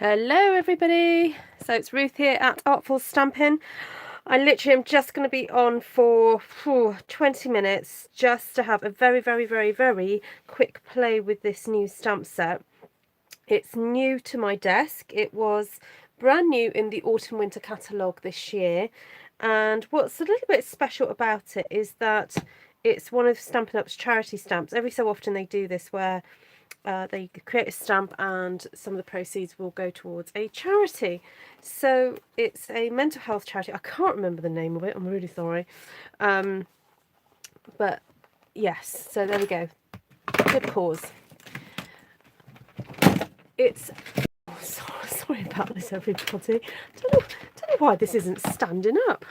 Hello everybody, so it's Ruth here at Artful Stampin. I literally am just going to be on for 20 minutes just to have a very quick play with this new stamp set. It's new to my desk. It was brand new in the autumn winter catalogue this year, and what's a little bit special about it is that it's one of Stampin' Up's charity stamps. Every so often they do this where they create a stamp and some of the proceeds will go towards a charity. So it's a mental health charity. I can't remember the name of it, I'm really sorry. But yes, so there we go. Good pause. It's sorry about this everybody. Don't know why this isn't standing up.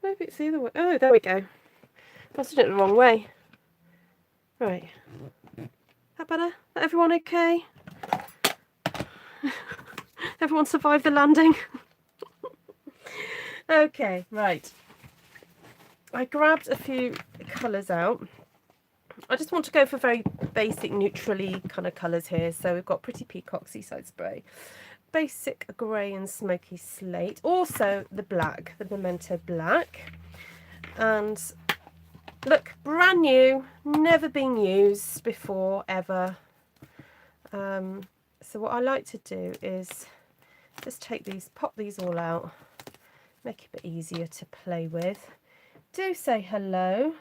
Maybe it's the other way. Oh, there we go. Must have done it the wrong way. Right. That better? Everyone okay? Everyone survived the landing? Okay, right. I grabbed a few colours out. I just want to go for very basic neutrally kind of colours here. So we've got Pretty Peacock Seaside Spray, basic grey and smoky slate, also the black, the Memento black, and look, brand new, never been used before ever. So what I like to do is just take these, pop these all out, make it a bit easier to play with. Do say hello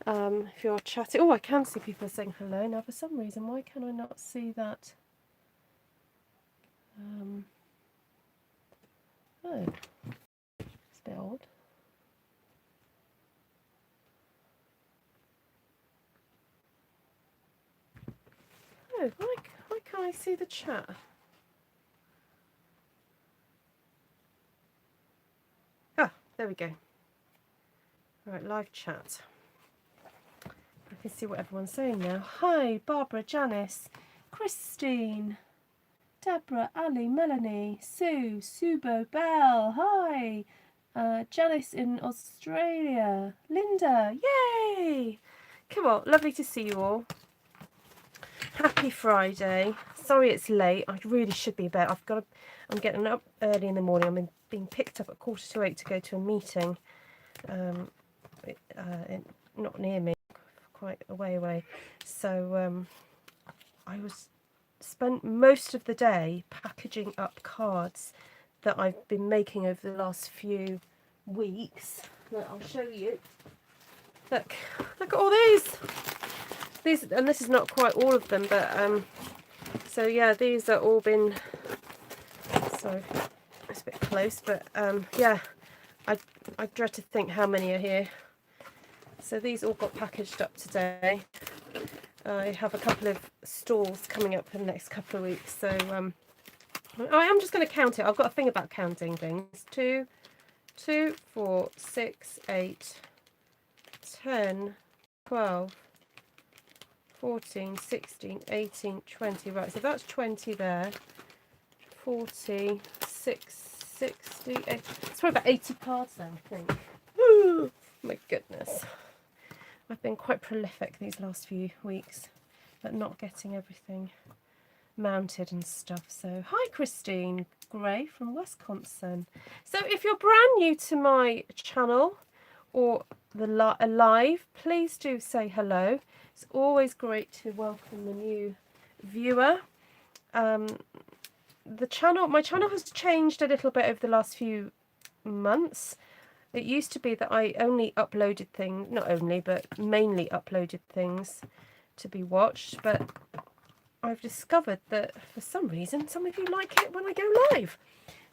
if you're chatting. Oh, I can see people saying hello now. For some reason, why can I not see that? Oh, it's a bit odd. Oh, why can't I see the chat? Ah, there we go. Right, live chat. I can see what everyone's saying now. Hi, Barbara, Janice, Christine, Deborah, Ali, Melanie, Sue, Subo, Belle, hi, Janice in Australia, Linda, yay! Come on, lovely to see you all. Happy Friday. Sorry it's late. I really should be in bed. I'm getting up early in the morning. I'm being picked up at 7:45 to go to a meeting. Not near me, quite a way away. So I spent most of the day packaging up cards that I've been making over the last few weeks. Look, I'll show you. Look at all these. And this is not quite all of them, but so yeah, these are all been, sorry, it's a bit close, but yeah, I dread to think how many are here. So these all got packaged up today. I have a couple of stalls coming up in the next couple of weeks, so I am just going to count it. I've got a thing about counting things. 2, 4, 6, 8, 10, 12, 14, 16, 18, 20. Right, so that's 20 there. 40, 60, 80. It's probably about 80 cards then, I think. Ooh, my goodness. I've been quite prolific these last few weeks, but not getting everything mounted and stuff. So, hi Christine Gray from Wisconsin. So if you're brand new to my channel or live, please do say hello. It's always great to welcome a new viewer. My channel has changed a little bit over the last few months. It used to be that I only uploaded things, not only, but mainly uploaded things to be watched. But I've discovered that for some reason, some of you like it when I go live.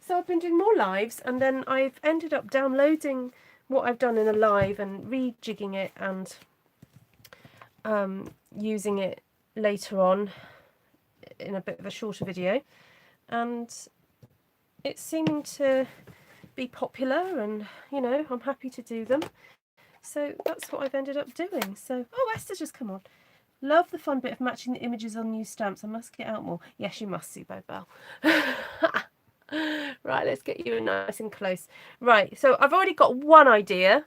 So I've been doing more lives, and then I've ended up downloading what I've done in a live and rejigging it and using it later on in a bit of a shorter video. And it's seeming to be popular, and you know, I'm happy to do them. So that's what I've ended up doing. So, oh, Esther's just come on. Love the fun bit of matching the images on new stamps. I must get out more. Yes, you must, see, Belle. Right, let's get you nice and close. Right, so I've already got one idea.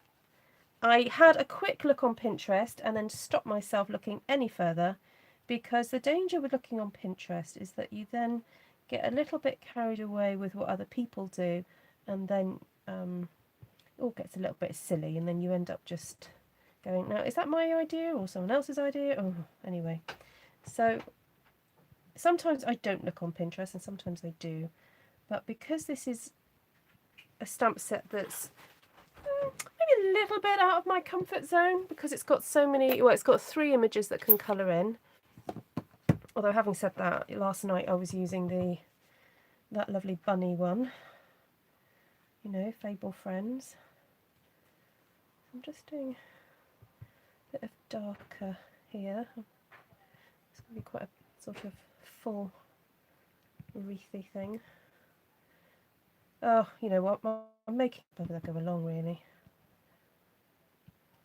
I had a quick look on Pinterest and then stopped myself looking any further because the danger with looking on Pinterest is that you then get a little bit carried away with what other people do, and then it all gets a little bit silly, and then you end up just going, now, is that my idea or someone else's idea? Oh, anyway. So sometimes I don't look on Pinterest and sometimes I do. But because this is a stamp set that's maybe a little bit out of my comfort zone, because it's got so many, well, it's got 3 images that can colour in. Although having said that, last night I was using that lovely bunny one. You know, Fable Friends. I'm just doing a bit of darker here. It's going to be quite a sort of full wreathy thing. Oh, you know what? I'm making it as I go along, really.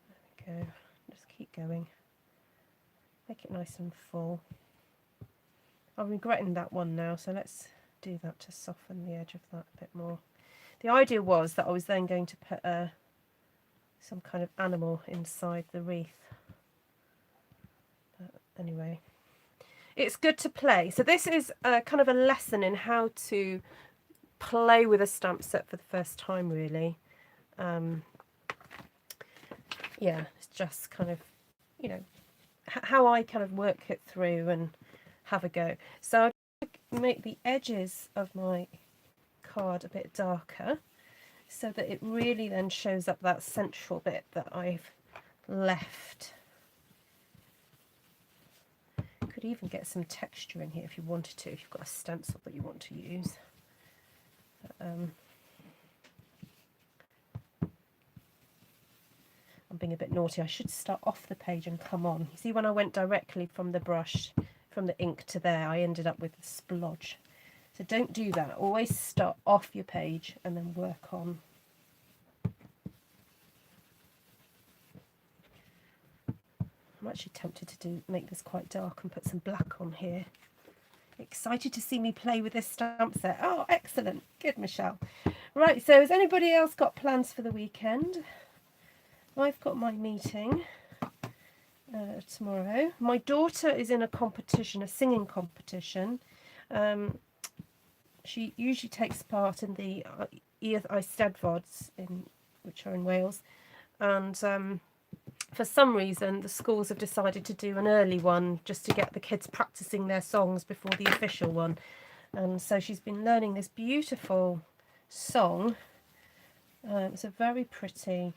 There we go. Just keep going. Make it nice and full. I'm regretting that one now, so let's do that to soften the edge of that a bit more. The idea was that I was then going to put some kind of animal inside the wreath. But anyway, it's good to play. So this is kind of a lesson in how to play with a stamp set for the first time, really. Yeah, it's just kind of, you know, how I kind of work it through and have a go. So I make the edges of my card a bit darker so that it really then shows up that central bit that I've left. Could even get some texture in here if you wanted to, if you've got a stencil that you want to use. But, I'm being a bit naughty. I should start off the page and come on. You see, when I went directly from the brush, from the ink to there, I ended up with a splodge. So don't do that. Always start off your page and then work on. I'm actually tempted to make this quite dark and put some black on here. Excited to see me play with this stamp set. Oh, excellent. Good, Michelle. Right, so has anybody else got plans for the weekend? I've got my meeting tomorrow. My daughter is in a competition, a singing competition. She usually takes part in the Eisteddfods, which are in Wales, and for some reason the schools have decided to do an early one just to get the kids practicing their songs before the official one. And so she's been learning this beautiful song. It's a very pretty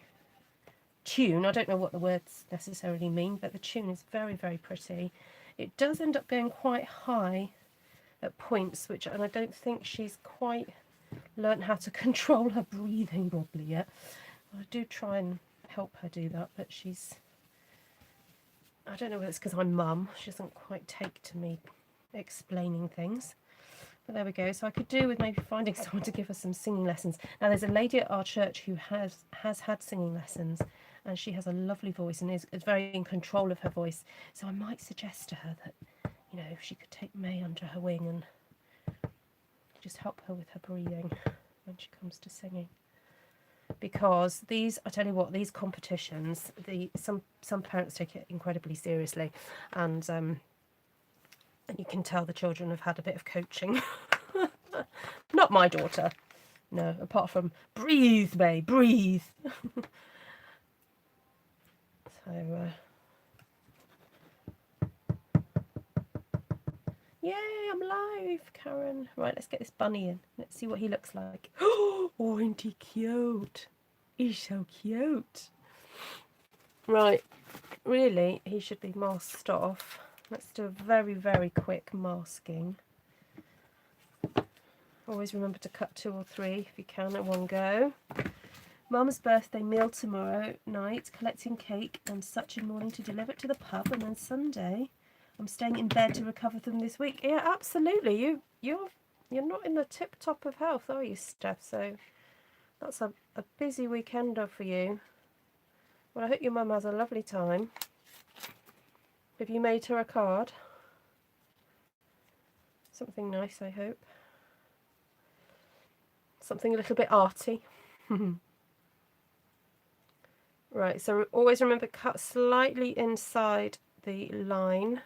tune. I don't know what the words necessarily mean, but the tune is very, very pretty. It does end up going quite high at points, and I don't think she's quite learnt how to control her breathing properly yet. I do try and help her do that, but I don't know whether it's because I'm mum, she doesn't quite take to me explaining things. But there we go. So I could do with maybe finding someone to give her some singing lessons. Now there's a lady at our church who has had singing lessons, and she has a lovely voice and is very in control of her voice. So I might suggest to her that, you know, if she could take May under her wing and just help her with her breathing when she comes to singing. Because I tell you what, these competitions, some parents take it incredibly seriously, and you can tell the children have had a bit of coaching. Not my daughter, no, apart from breathe, May, breathe. So, yay, I'm live, Karen. Right, let's get this bunny in. Let's see what he looks like. Oh, isn't he cute? He's so cute. Right, really, he should be masked off. Let's do a very, very quick masking. Always remember to cut 2 or 3 if you can at one go. Mum's birthday meal tomorrow night, collecting cake and such in morning to deliver it to the pub, and then Sunday I'm staying in bed to recover from this week. Yeah, absolutely. You're not in the tip top of health, are you, Steph? So that's a busy weekender for you. Well, I hope your mum has a lovely time. Have you made her a card? Something nice, I hope. Something a little bit arty. Right, so always remember, cut slightly inside the line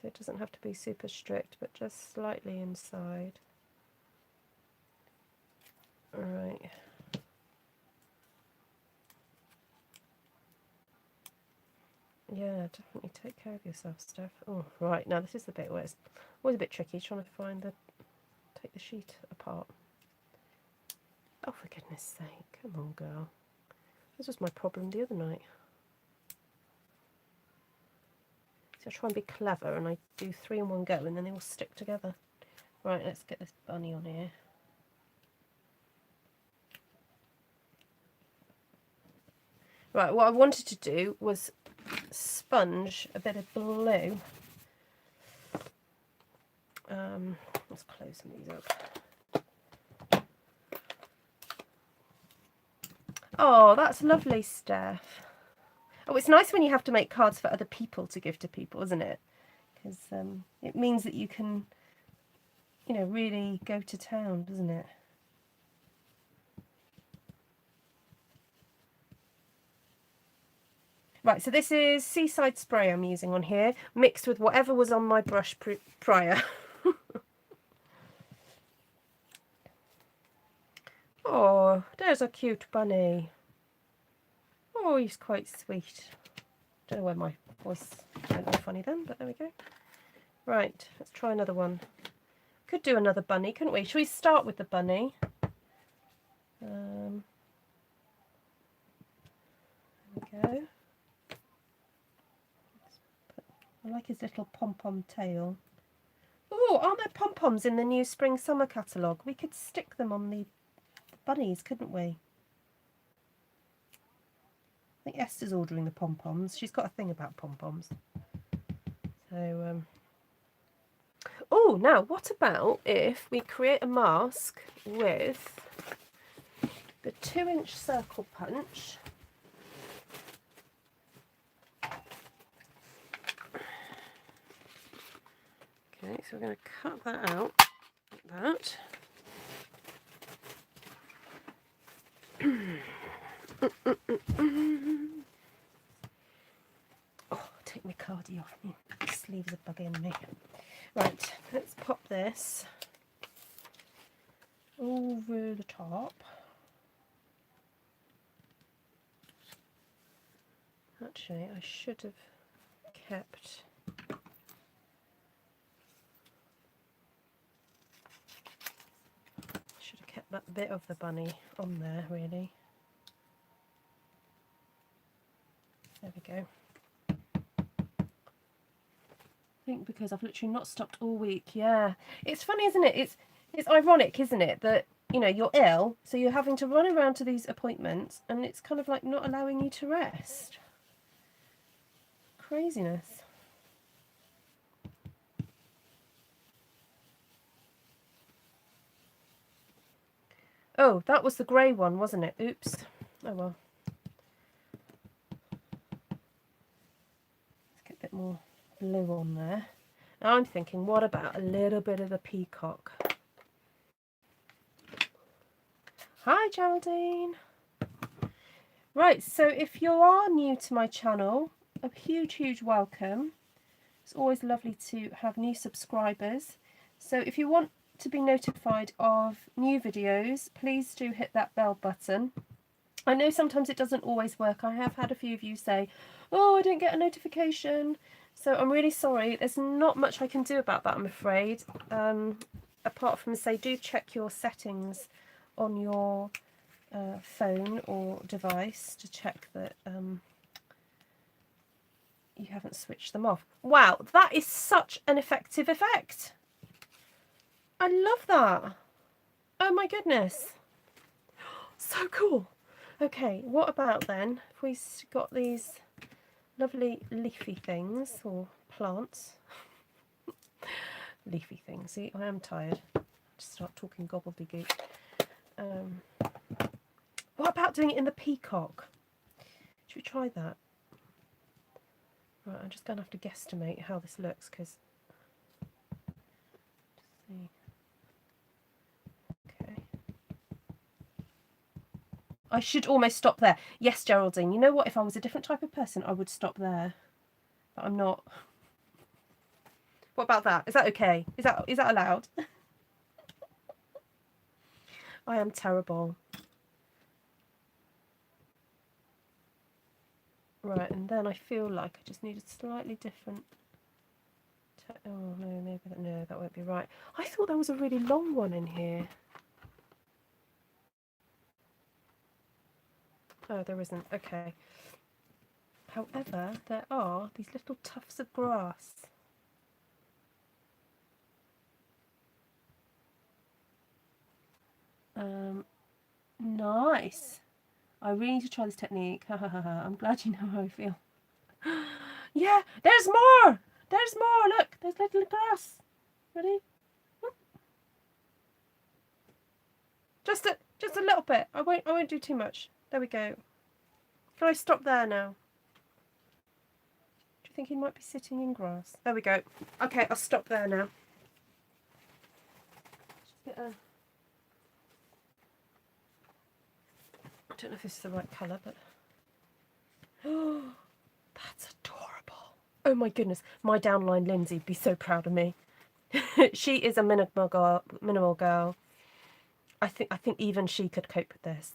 So it doesn't have to be super strict, but just slightly inside. All right. Yeah, definitely take care of yourself, Steph. Oh, right, now this is the bit where it's always a bit tricky, trying to find take the sheet apart. Oh, for goodness sake, come on, girl. This was my problem the other night. So I try and be clever, and I do 3 in one go, and then they all stick together. Right, let's get this bunny on here. Right, what I wanted to do was sponge a bit of blue. Let's close some of these up. Oh, that's lovely, Steph. Oh, it's nice when you have to make cards for other people to give to people, isn't it? Because it means that you can, you know, really go to town, doesn't it? Right, so this is Seaside Spray I'm using on here, mixed with whatever was on my brush prior. Oh, there's a cute bunny. Oh, he's quite sweet. Don't know where my voice went all funny then, but there we go. Right, let's try another one. Could do another bunny, couldn't we? Should we start with the bunny? There we go. I like his little pom-pom tail. Oh, aren't there pom-poms in the new spring-summer catalogue? We could stick them on the bunnies, couldn't we? I think Esther's ordering the pom-poms. She's got a thing about pom-poms. So, oh, now, what about if we create a mask with the 2-inch circle punch? Okay, so we're going to cut that out like that. Oh, take my cardi off me. The sleeves are bugging me. Right, let's pop this over the top. Actually, I should have kept that bit of the bunny on there, really. There we go. I think because I've literally not stopped all week. Yeah, it's funny, isn't it? It's ironic, isn't it, that, you know, you're ill, so you're having to run around to these appointments, and it's kind of like not allowing you to rest. Craziness. Oh, that was the grey one, wasn't it? Oops. Oh well. Let's get a bit more blue on there. Now I'm thinking, what about a little bit of the peacock? Hi, Geraldine. Right, so if you are new to my channel, a huge welcome. It's always lovely to have new subscribers. So if you want to be notified of new videos, please do hit that bell button. I know sometimes it doesn't always work. I have had a few of you say, oh, I didn't get a notification. So I'm really sorry. There's not much I can do about that, I'm afraid. Apart from say, do check your settings on your phone or device to check that you haven't switched them off. Wow, that is such an effective effect. I love that. Oh my goodness. So cool. Okay, what about then if we got these lovely leafy things, or plants. Leafy things. See, I am tired. Just start talking gobbledygook. What about doing it in the peacock? Should we try that? Right, I'm just going to have to guesstimate how this looks, because... see. Okay. I should almost stop there. Yes, Geraldine, you know what? If I was a different type of person, I would stop there. But I'm not. What about that? Is that okay? Is that allowed? I am terrible. Right, and then I feel like I just need a slightly different... Oh, no, maybe no, that won't be right. I thought there was a really long one in here. Oh, there isn't. Okay. However, there are these little tufts of grass. Nice. I really need to try this technique. I'm glad you know how I feel. Yeah, there's more. There's more. Look, there's little grass. Ready? Just a little bit. I won't do too much. There we go. Can I stop there now? Do you think he might be sitting in grass? There we go. Okay, I'll stop there now. I don't know if this is the right colour, but... Oh, that's adorable. Oh my goodness. My downline Lindsay would be so proud of me. She is a minimal girl. I think even she could cope with this.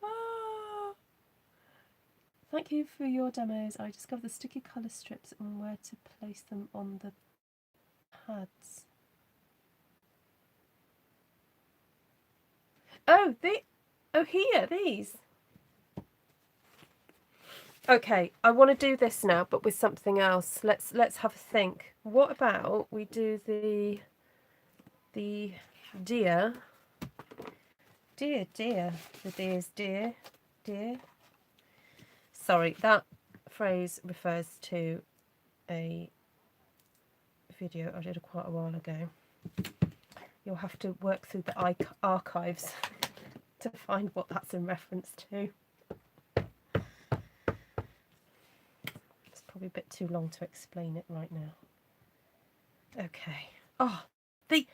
Oh. Thank you for your demos. I discovered the sticky colour strips and where to place them on the pads. Oh, here, these. Okay, I want to do this now, but with something else. Let's have a think. What about we do the deer? Deer, the deer's deer. Sorry, that phrase refers to a video I did quite a while ago. You'll have to work through the archives to find what that's in reference to. It's probably a bit too long to explain it right now. Okay. Oh, the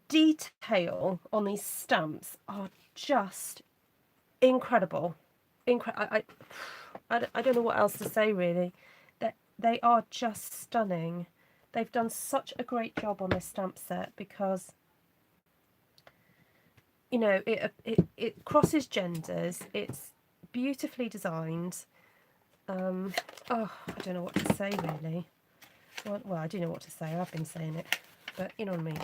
detail on these stamps are just incredible. I don't know what else to say really. They are just stunning. They've done such a great job on this stamp set because, you know, it crosses genders. It's beautifully designed. Oh, I don't know what to say really. Well, I do know what to say. I've been saying it, but you know what I mean.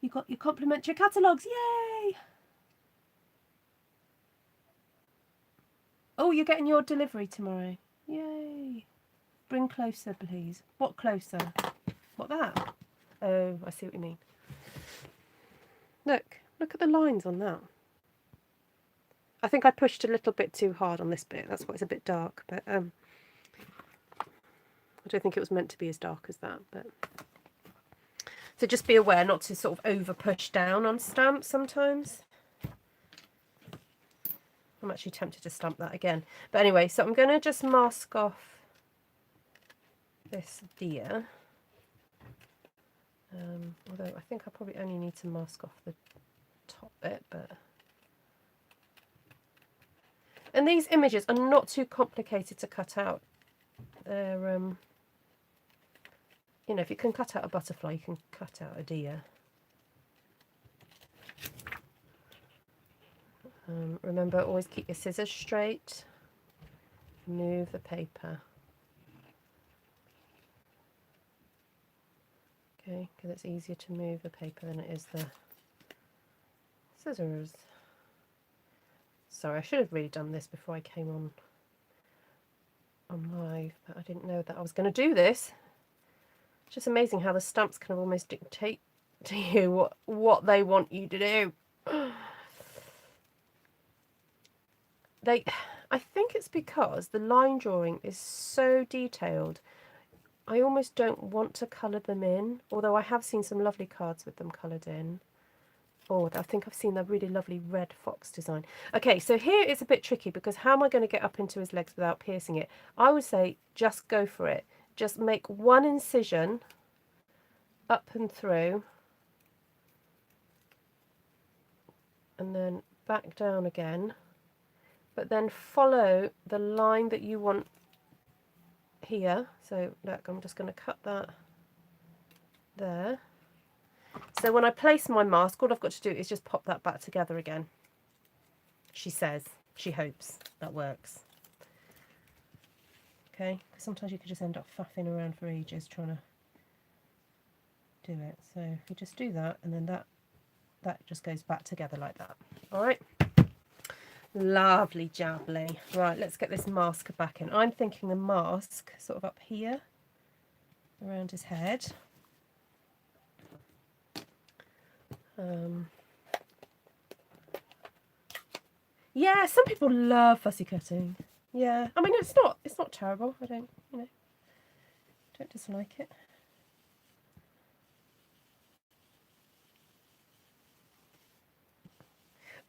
You got your complimentary catalogues, yay! Oh, you're getting your delivery tomorrow, yay! Bring closer, please. What closer? What, that? Oh, I see what you mean. Look at the lines on that. I think I pushed a little bit too hard on this bit. That's why it's a bit dark, but I don't think it was meant to be as dark as that. But so just be aware not to sort of over push down on stamps sometimes. I'm actually tempted to stamp that again. But anyway, so I'm going to just mask off this deer. Although I think I probably only need to mask off the top bit, but... And these images are not too complicated to cut out. They're, you know, if you can cut out a butterfly, you can cut out a deer. Remember, always keep your scissors straight. Move the paper. Okay, because it's easier to move the paper than it is the scissors. Sorry, I should have really done this before I came on live, but I didn't know that I was going to do this. It's just amazing how the stamps kind of almost dictate to you what they want you to do. I think it's because the line drawing is so detailed. I almost don't want to colour them in, although I have seen some lovely cards with them coloured in. Oh, I think I've seen the really lovely red fox design. Okay, so here it's a bit tricky because how am I going to get up into his legs without piercing it? I would say just go for it. Just make one incision up and through and then back down again. but then follow the line that you want here. So look, I'm just going to cut that there. So when I place my mask, all I've got to do is just pop that back together again. She says, she hopes that works. Okay, because sometimes you could just end up faffing around for ages trying to do it. So if you just do that, and then that just goes back together like that. All right. Lovely jubbly. Right, let's get this mask back in. I'm thinking the mask sort of up here around his head. Yeah, some people love fussy cutting. Yeah, I mean it's not terrible. I don't don't dislike it.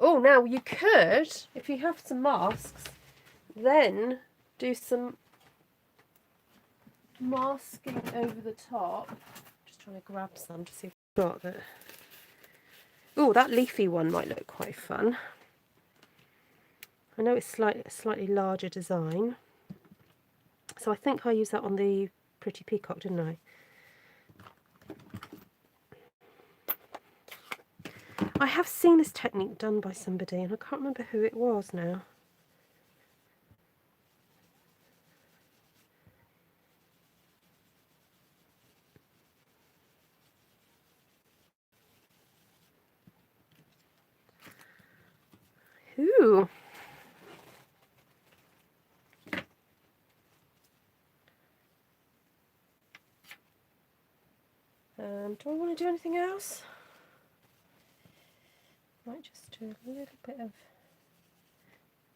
Oh, now you could, if you have some masks, then do some masking over the top. Just trying to grab some to see if I've got that. Oh, that leafy one might look quite fun. I know it's slightly larger design. So I think I used that on the Pretty Peacock, didn't I? I have seen this technique done by somebody and I can't remember who it was now. Ooh. Do I want to do anything else? Might just do a little bit of,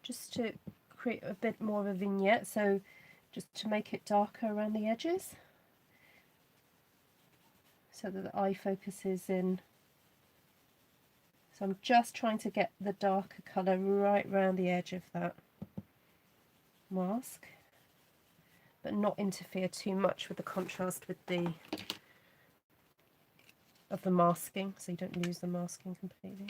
just to create a bit more of a vignette, so just to make it darker around the edges, so that the eye focuses in. So I'm just trying to get the darker colour right around the edge of that mask, but not interfere too much with the contrast with the masking, so you don't lose the masking completely.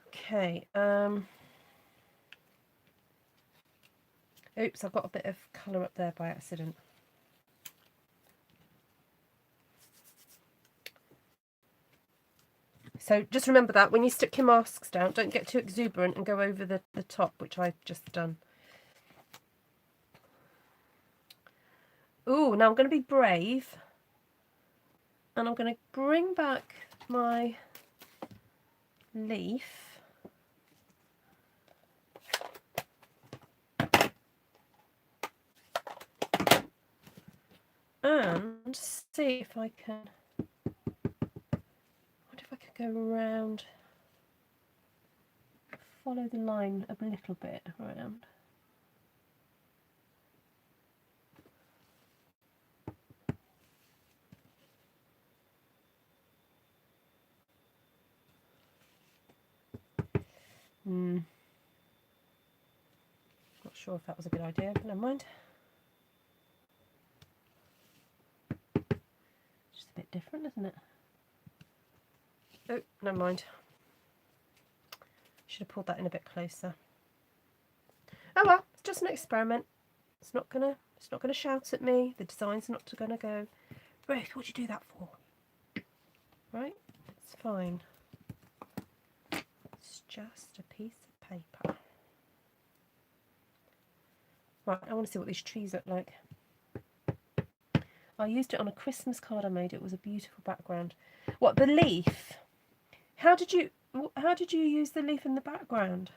Okay, oops, I've got a bit of colour up there by accident. So just remember that when you stick your masks down, don't get too exuberant and go over the top, which I've just done. Ooh, now I'm going to be brave, and I'm going to bring back my leaf. And see if I can, what if I could go around, follow the line a little bit around. Not sure if that was a good idea, but never mind. Just a bit different, isn't it? Oh, never mind. Should have pulled that in a bit closer. Oh well, it's just an experiment. It's not gonna shout at me. The design's not gonna go, Ruth, what'd you do that for? Right? It's fine. It's just a piece of paper. Right, I want to see what these trees look like. I used it on a Christmas card I made. It was a beautiful background. What, the leaf? How did you use the leaf in the background?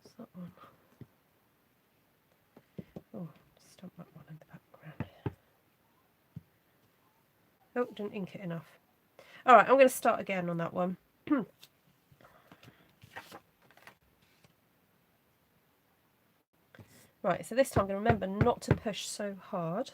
What's that one? Oh, stamp that one in the background. Oh, didn't ink it enough. All right, I'm going to start again on that one. Right, so this time I'm going to remember not to push so hard.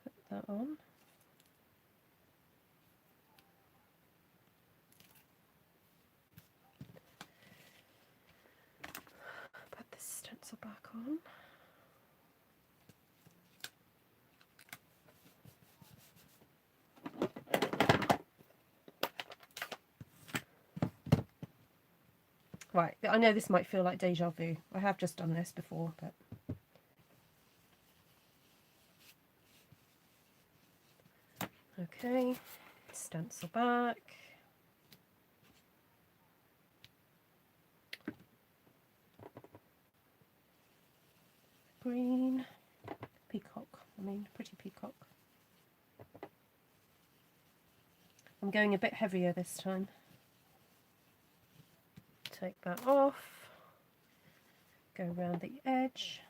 Put that on. on. Right, I know this might feel like deja vu. I have just done this before, but... Okay, stencil back. Green. Peacock, pretty peacock. I'm going a bit heavier this time. Take that off. Go around the edge.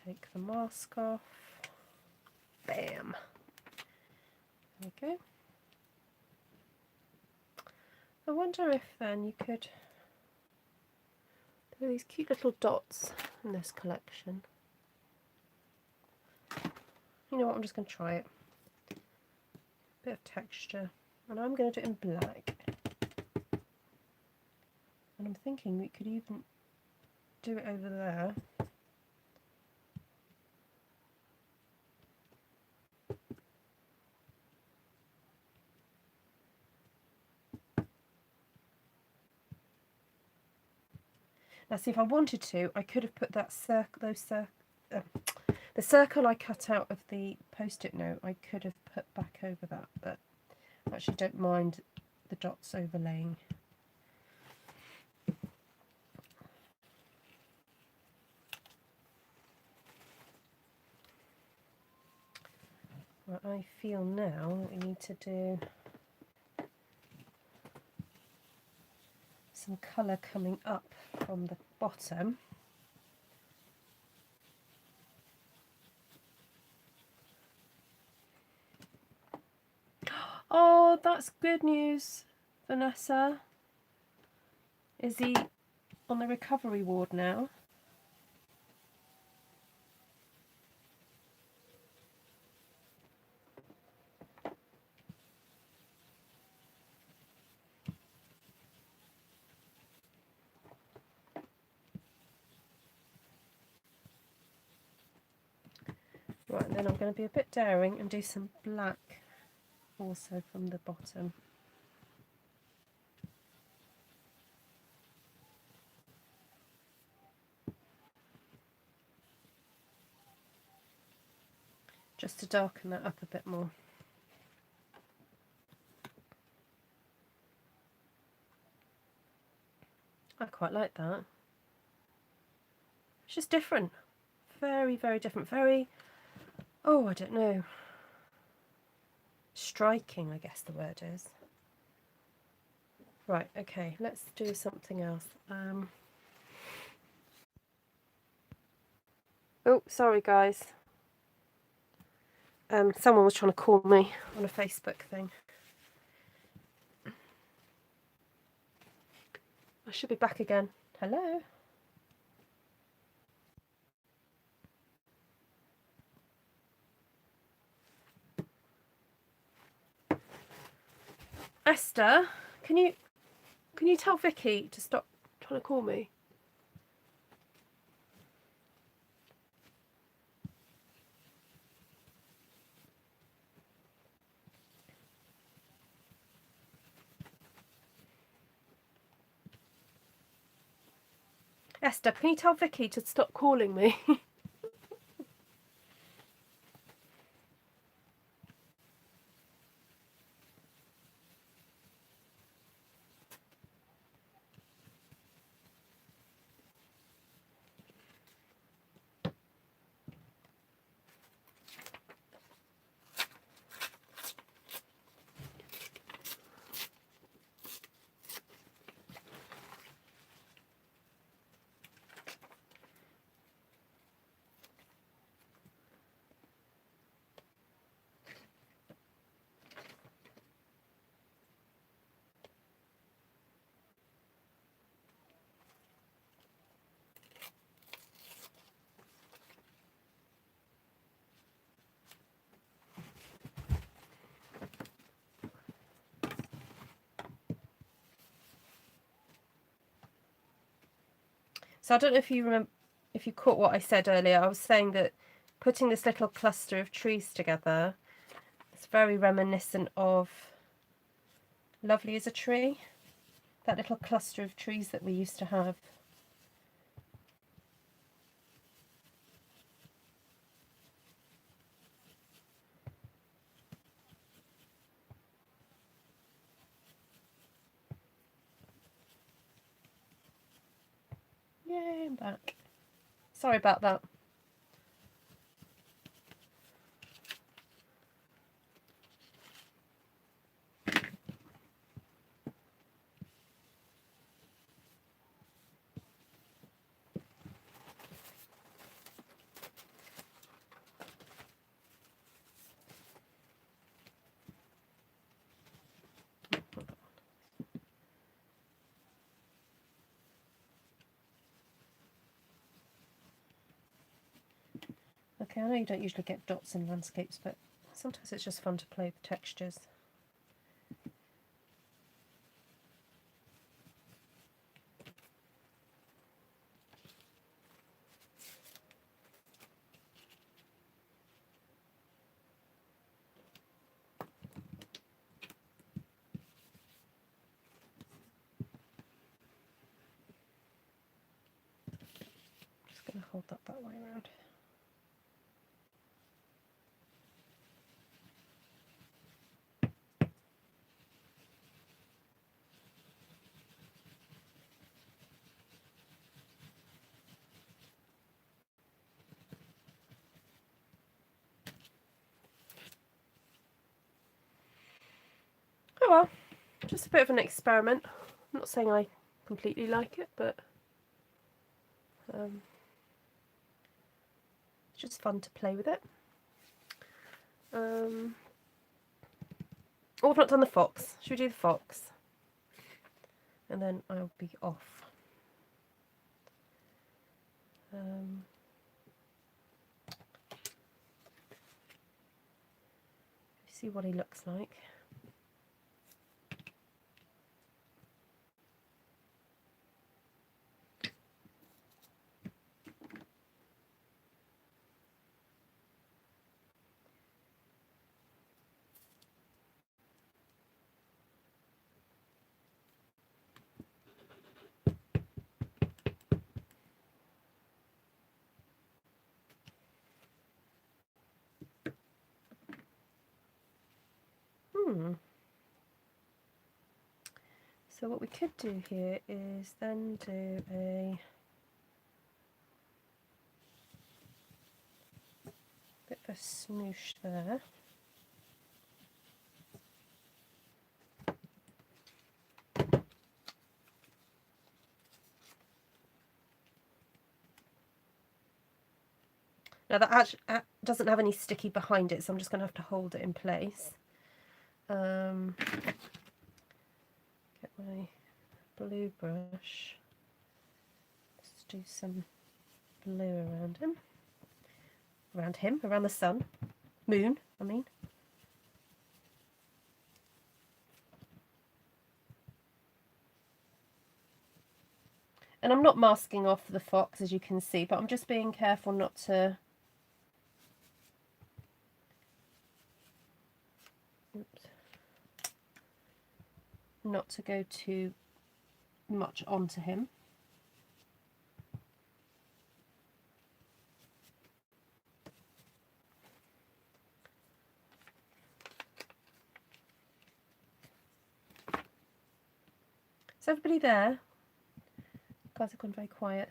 Take the mask off. Bam. There we go. I wonder if then you could... There are these cute little dots in this collection. You know what, I'm just going to try it. Bit of texture. And I'm going to do it in black. And I'm thinking we could even do it over there. Now see, if I wanted to, I could have put that the circle I cut out of the post-it note, I could have put back over that, but I actually don't mind the dots overlaying. Right, I feel now we need to do some colour coming up from the bottom. Oh, that's good news, Vanessa. Is he on the recovery ward now? Right, then I'm going to be a bit daring and do some black also from the bottom. Just to darken that up a bit more. I quite like that. It's just different. Very, very different. Very, oh, I don't know. Striking, I guess the word is. Right, okay, let's do something else. Oh, sorry guys. Someone was trying to call me on a Facebook thing. I should be back again. Hello? Esther, can you tell Vicky to stop trying to call me? Esther, can you tell Vicky to stop calling me? So I don't know if you remember, if you caught what I said earlier. I was saying that putting this little cluster of trees together, it's very reminiscent of Lovely as a Tree, that little cluster of trees that we used to have. Yay, I'm back. Sorry about that. Okay, I know you don't usually get dots in landscapes, but sometimes it's just fun to play with textures. Just going to hold that way around. Oh well, just a bit of an experiment. I'm not saying I completely like it, but it's just fun to play with it. Oh, I've not done the fox. Should we do the fox? And then I'll be off. See what he looks like. So what we could do here is then do a bit of a smoosh there. Now that actually doesn't have any sticky behind it, so I'm just going to have to hold it in place. Get my blue brush. Let's do some blue around him. Around the sun. Moon, I mean. And I'm not masking off the fox, as you can see, but I'm just being careful not to... Oops. Not to go too much onto him. Is everybody there? Guys have gone very quiet.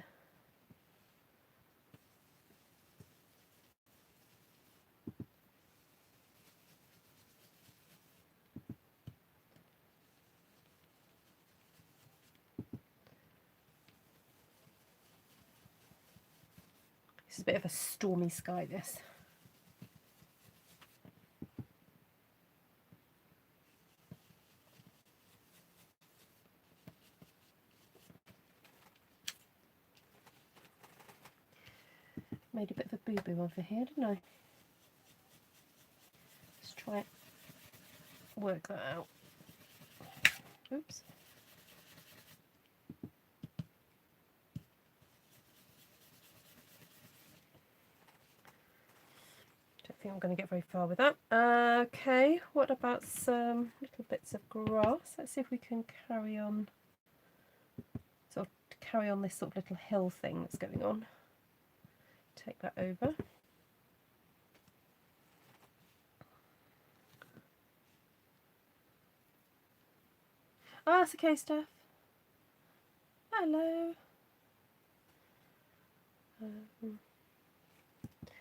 This is a bit of a stormy sky, this. Made a bit of a boo-boo over here, didn't I? Let's try it. Work that out. Oops. going to get very far with that. Okay, what about some little bits of grass? Let's see if we can carry on, sort of carry on this sort of little hill thing that's going on. Take that over. Oh, that's okay, Steph. Hello.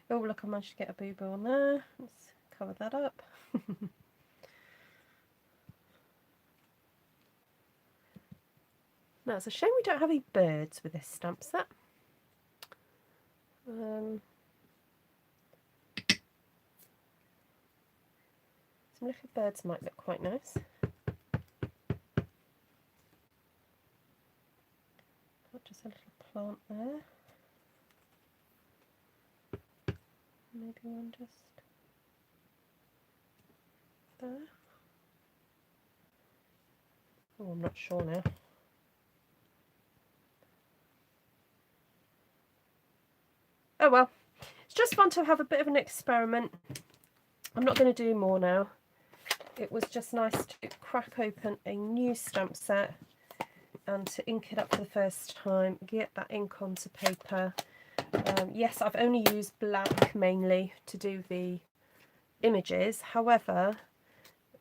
Oh, look, I managed to get a boo-boo on there. Let's cover that up. Now, it's a shame we don't have any birds with this stamp set. Some little birds might look quite nice. Just a little plant there. Maybe one just there. Oh, I'm not sure now. Oh well, it's just fun to have a bit of an experiment. I'm not going to do more now. It was just nice to crack open a new stamp set and to ink it up for the first time, get that ink onto paper. Yes, I've only used black mainly to do the images. However,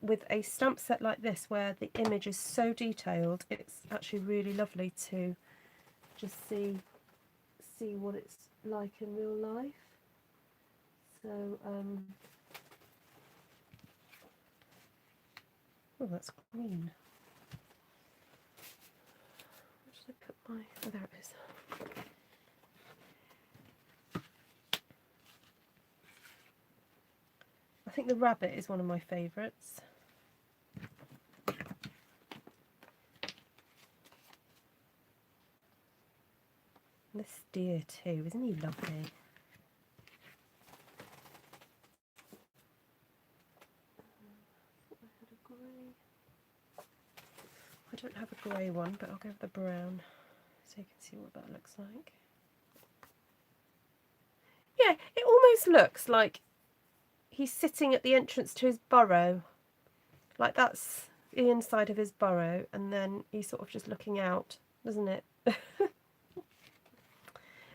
with a stamp set like this where the image is so detailed, it's actually really lovely to just see what it's like in real life. So oh, that's green. Where should I put my, oh, there it is. I think the rabbit is one of my favourites. This deer too, isn't he lovely? I don't have a grey one, but I'll go with the brown so you can see what that looks like. Yeah, it almost looks like he's sitting at the entrance to his burrow. Like that's the inside of his burrow, and then he's sort of just looking out, doesn't it?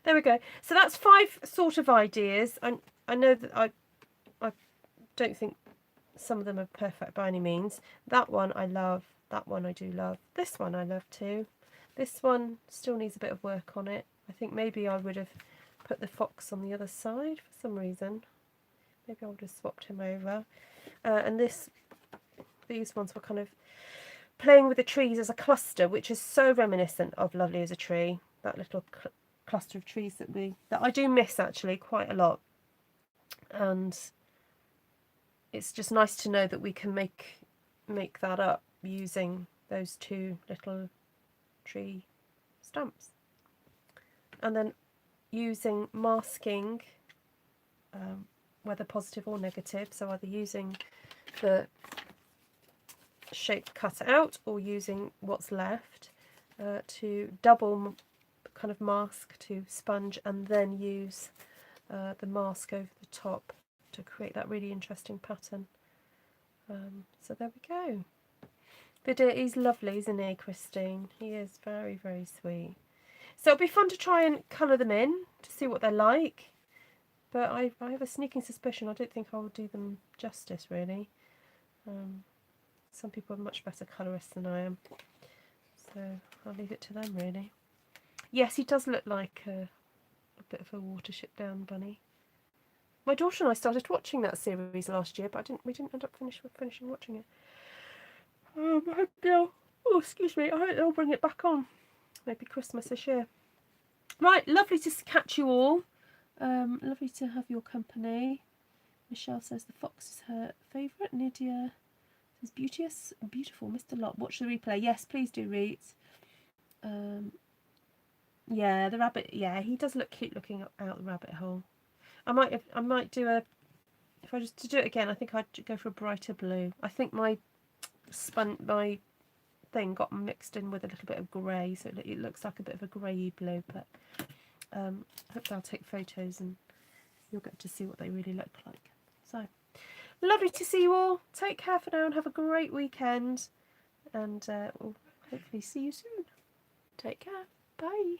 There we go. So that's 5 sort of ideas. I know that I don't think some of them are perfect by any means. That one I love. That one I do love. This one I love too. This one still needs a bit of work on it. I think maybe I would have put the fox on the other side for some reason. Maybe I would have swapped him over. And these ones were kind of playing with the trees as a cluster, which is so reminiscent of Lovely as a Tree. That little cluster of trees that I do miss actually quite a lot. And it's just nice to know that we can make that up using those 2 little tree stamps. And then using masking, whether positive or negative, so either using the shape cut out or using what's left, to double kind of mask to sponge and then use the mask over the top to create that really interesting pattern. So there we go. He's lovely, isn't he, Christine? He is very, very sweet. So it'll be fun to try and colour them in to see what they're like. But I have a sneaking suspicion I don't think I'll do them justice, really. Some people are much better colourists than I am. So I'll leave it to them, really. Yes, he does look like a bit of a Watership Down bunny. My daughter and I started watching that series last year, but we didn't end up finishing watching it. I hope they'll, oh, excuse me, I hope they'll bring it back on. Maybe Christmas this year. Right, lovely to catch you all. Lovely to have your company. Michelle says the fox is her favourite. Nydia says beautiful. Mr. Lot, watch the replay. Yes, please do, read. Yeah, the rabbit. Yeah, he does look cute looking out the rabbit hole. I might do a. If I just to do it again, I think I'd go for a brighter blue. I think my thing got mixed in with a little bit of grey, so it looks like a bit of a greyy blue. But hopefully I'll take photos and you'll get to see what they really look like. So lovely to see you all. Take care for now and have a great weekend, and we'll hopefully see you soon. Take care. Bye.